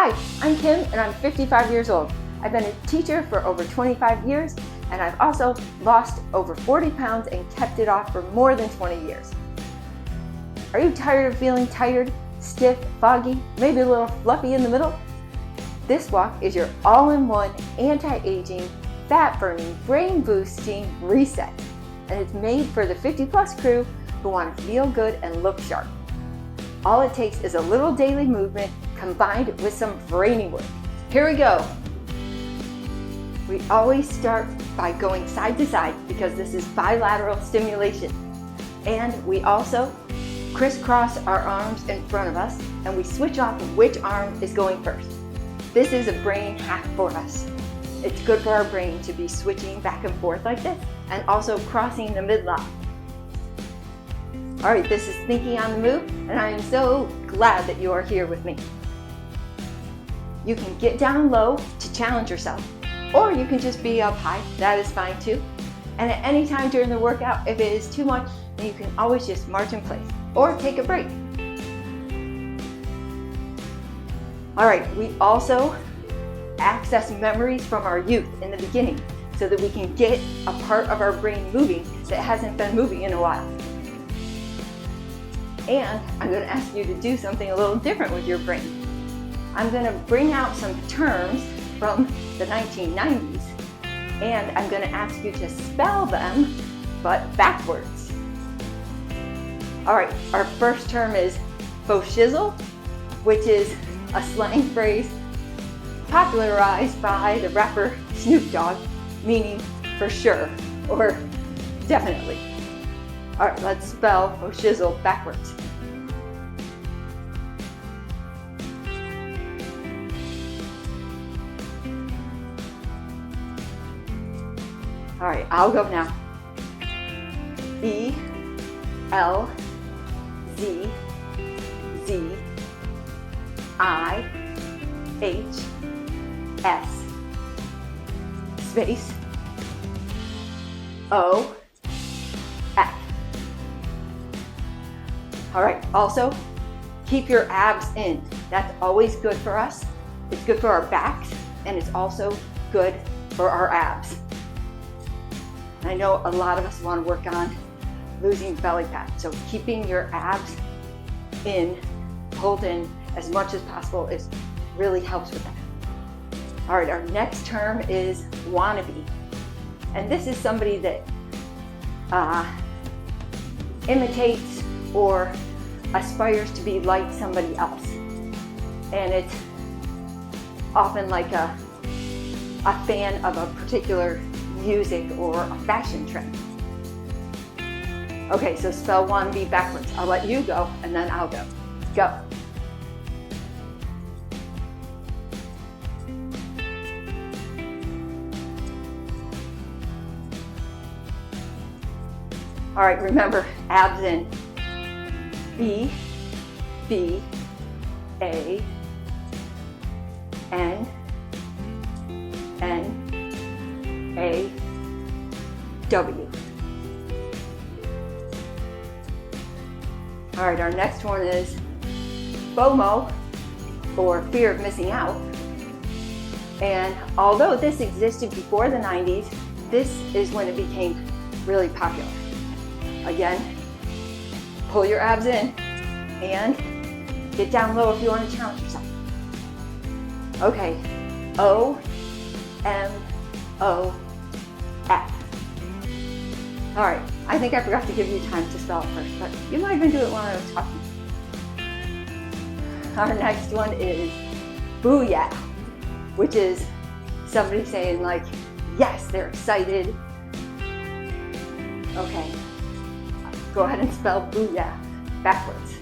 Hi, I'm Kim and I'm 55 years old. I've been a teacher for over 25 years and I've also lost over 40 pounds and kept it off for more than 20 years. Are you tired of feeling tired, stiff, foggy, maybe a little fluffy in the middle? This walk is your all-in-one anti-aging, fat-burning, brain-boosting reset. And it's made for the 50-plus crew who want to feel good and look sharp. All it takes is a little daily movement combined with some brainy work. Here we go. We always start by going side to side because this is bilateral stimulation. And we also crisscross our arms in front of us and we switch off which arm is going first. This is a brain hack for us. It's good for our brain to be switching back and forth like this and also crossing the midline. All right, this is Thinking on the Move, and I am so glad that you are here with me. You can get down low to challenge yourself, or you can just be up high. That is fine too. And at any time during the workout, if it is too much, then you can always just march in place or take a break. All right, we also access memories from our youth in the beginning so that we can get a part of our brain moving that hasn't been moving in a while. And I'm going to ask you to do something a little different with your brain. I'm going to bring out some terms from the 1990s and I'm going to ask you to spell them, but backwards. All right, our first term is faux shizzle, which is a slang phrase popularized by the rapper Snoop Dogg, meaning for sure or definitely. All right, let's spell faux shizzle backwards. All right, I'll go now. E, L, Z, Z, I, H, S, space, O, F. All right, also keep your abs in. That's always good for us. It's good for our backs and it's also good for our abs. I know a lot of us want to work on losing belly fat, so keeping your abs in, pulled in as much as possible really helps with that. All right, our next term is wannabe. And this is somebody that imitates or aspires to be like somebody else. And it's often like a fan of a particular music or a fashion trend. Okay, so spell wannabe backwards. I'll let you go and then I'll go. Go. All right, remember, abs in. E, B, A, N, N, A, W. All right, our next one is FOMO, or fear of missing out. And although this existed before the 90s, this is when it became really popular. Again, pull your abs in and get down low if you want to challenge yourself. Okay, O, M, O, F. All right, I think I forgot to give you time to spell it first, but you might even do it while I was talking. Our next one is booyah, which is somebody saying like, yes, they're excited. Okay, go ahead and spell booyah backwards.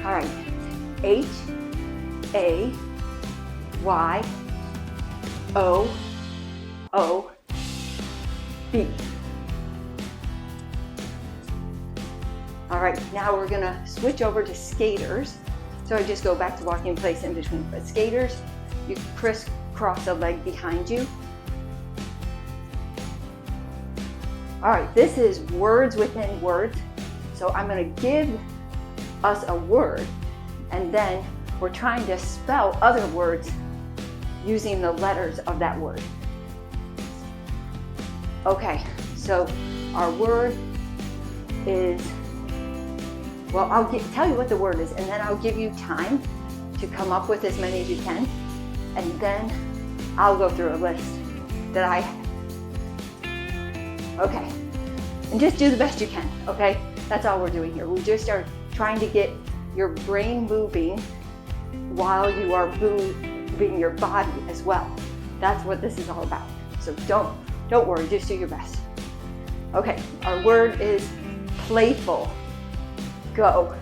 All right, H, A, Y, O, O, B. All right, now we're gonna switch over to skaters. So I just go back to walking in place in between. But skaters, you crisscross a leg behind you All right, this is words within words. So I'm going to give us a word, and then we're trying to spell other words using the letters of that word. Okay, so our word is, well, I'll tell you what the word is, and then I'll give you time to come up with as many as you can, and then I'll go through a list that I have. Okay, and just do the best you can, okay? That's all we're doing here. We just are trying to get your brain moving while you are moving your body as well. That's what this is all about. So don't worry, just do your best. Okay, our word is playful. Go.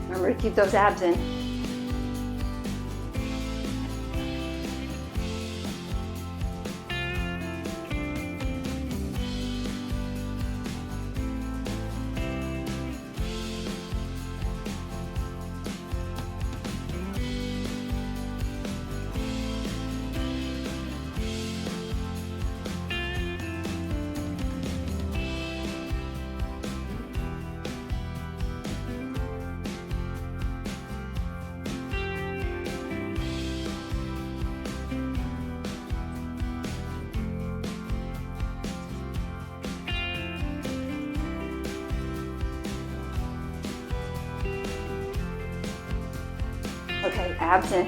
Remember to keep those abs in. Okay, abs in.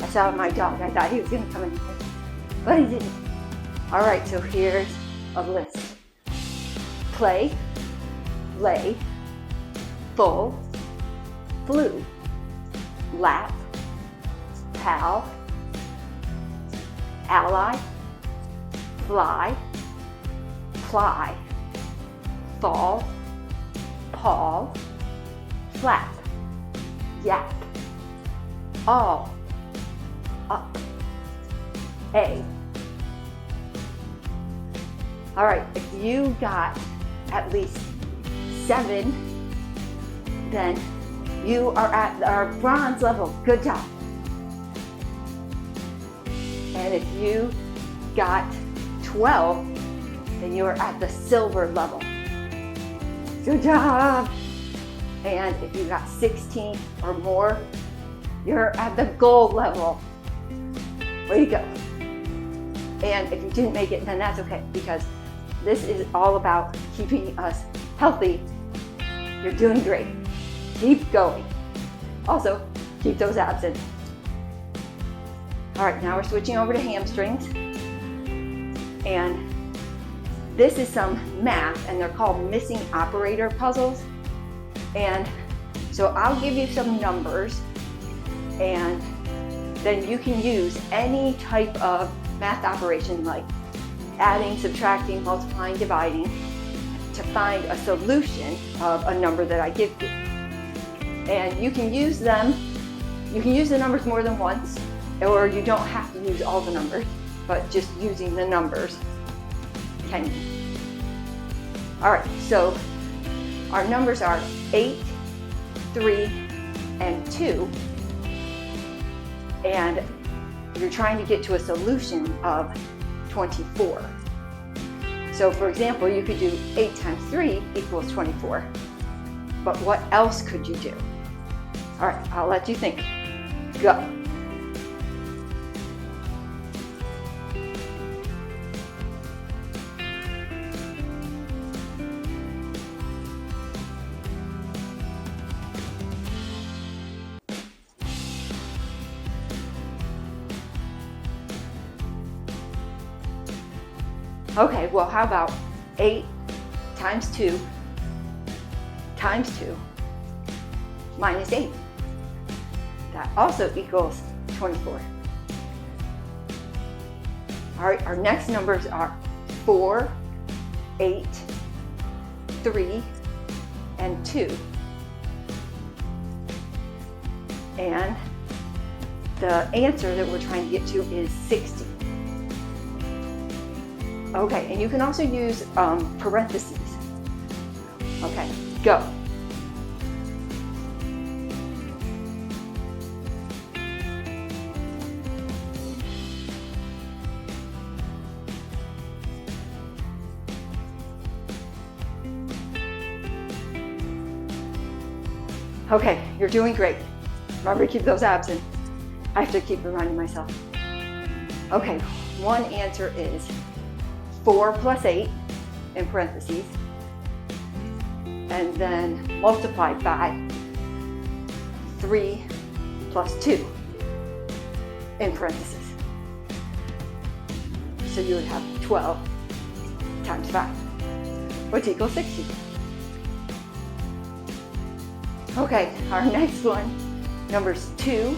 I saw my dog. I thought he was going to come in here, but he didn't. All right, so here's a list. Play, lay, full, flew, lap, pal, ally, fly, fly, fall, paw, flap, yap, all, up, A. All right, if you got at least 7, then you are at our bronze level. Good job. And if you got 12, then you are at the silver level. Good job. And if you got 16 or more, you're at the gold level. Way to go. And if you didn't make it, then that's okay, because this is all about keeping us healthy. You're doing great. Keep going. Also, keep those abs in. All right, now we're switching over to hamstrings. And this is some math, and they're called missing operator puzzles. And so I'll give you some numbers, and then you can use any type of math operation like adding, subtracting, multiplying, dividing to find a solution of a number that I give you. And you can use them, you can use the numbers more than once, or you don't have to use all the numbers, but just using the numbers can. All right, so our numbers are 8, 3, and 2. And you're trying to get to a solution of 24. So for example, you could do 8 times 3 equals 24. But what else could you do? All right, I'll let you think. Go. Okay, well, how about 8 times 2 times 2 minus 8? That also equals 24. All right, our next numbers are 4, 8, 3, and 2. And the answer that we're trying to get to is 60. Okay, and you can also use parentheses. Okay, go. Okay, you're doing great. Remember to keep those abs in. I have to keep reminding myself. Okay, one answer is 4 plus 8 in parentheses, and then multiplied by 3 plus 2 in parentheses. So you would have 12 times 5, which equals 60. Okay, our next one, numbers 2,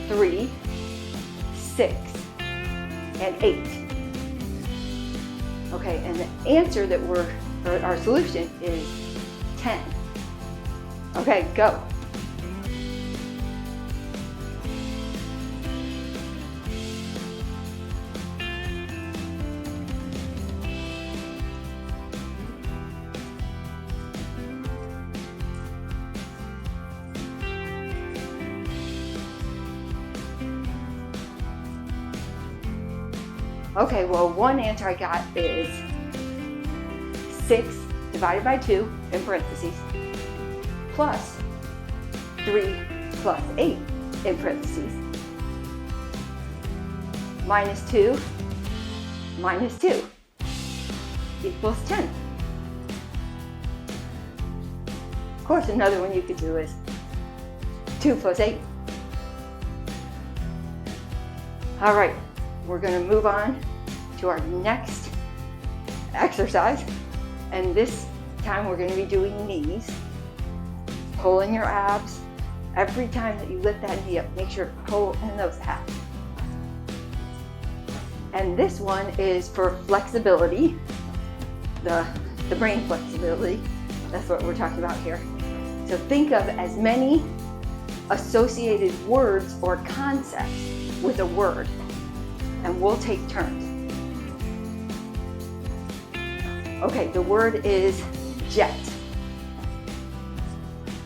3, 6, and 8. Okay, and the answer that our solution is 10. Okay, go. Okay, well, one answer I got is 6 divided by 2 in parentheses plus 3 plus 8 in parentheses minus 2 minus 2 equals 10. Of course, another one you could do is 2 plus 8. All right, we're going to move on to our next exercise, and this time we're going to be doing knees. Pulling your abs. Every time that you lift that knee up, make sure to pull in those abs. And this one is for flexibility, the brain flexibility. That's what we're talking about here. So think of as many associated words or concepts with a word, and we'll take turns. Okay, the word is jet.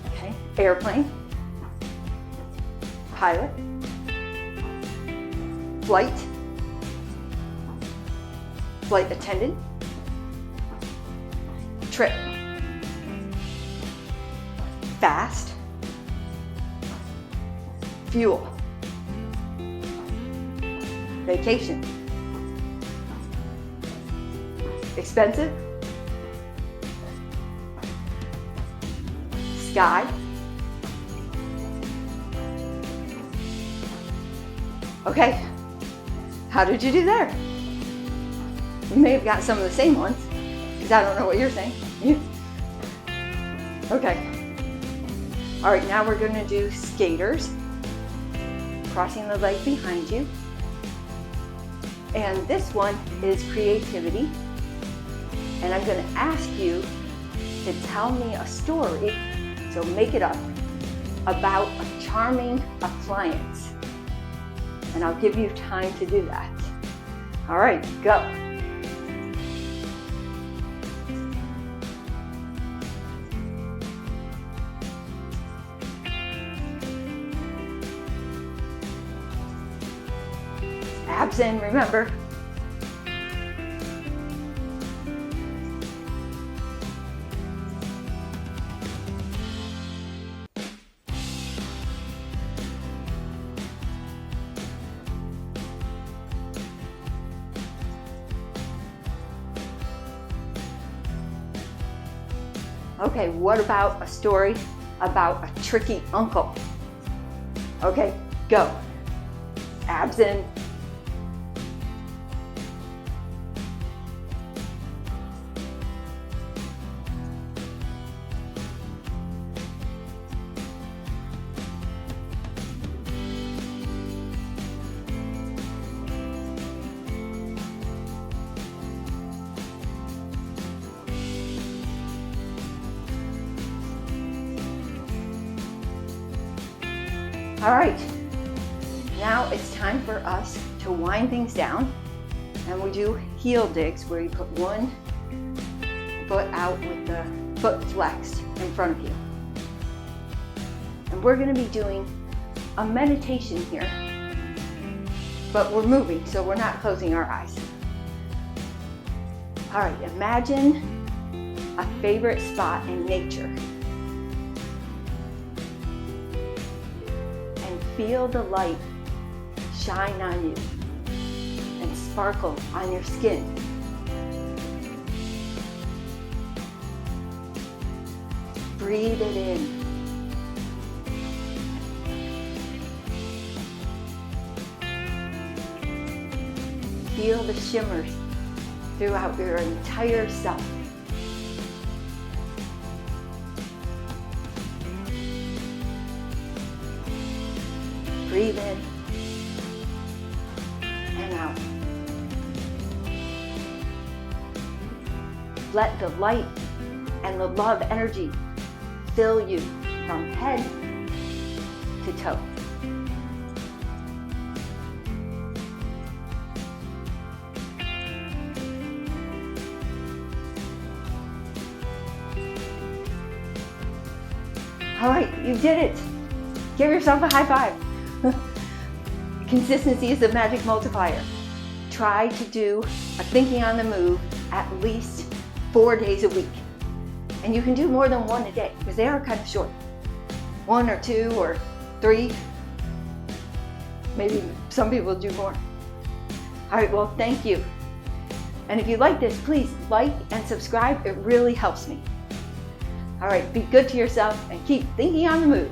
Okay, airplane, pilot, flight, flight attendant, trip, fast, fuel, vacation, expensive, sky, okay, how did you do there? You may have got some of the same ones, because I don't know what you're saying. Okay, all right, now we're going to do skaters, crossing the leg behind you. And this one is creativity. And I'm going to ask you to tell me a story, so make it up, about a charming appliance. And I'll give you time to do that. All right, go. Abs in, remember. Okay, what about a story about a tricky uncle? Okay, go. Abs in. All right, Now it's time for us to wind things down, and we do heel digs where you put one foot out with the foot flexed in front of you. And we're going to be doing a meditation here, but we're moving, so we're not closing our eyes. All right, imagine a favorite spot in nature and feel the light shine on you and sparkle on your skin. Breathe it in. Feel the shimmers throughout your entire self. Breathe in and out. Let the light and the love energy fill you from head to toe. All right, you did it. Give yourself a high five. Consistency is the magic multiplier. Try to do a thinking on the move at least 4 days a week. And you can do more than one a day because they are kind of short. 1 or 2 or 3. Maybe some people do more. All right, well, thank you. And if you like this, please like and subscribe. It really helps me. All right, be good to yourself and keep thinking on the move.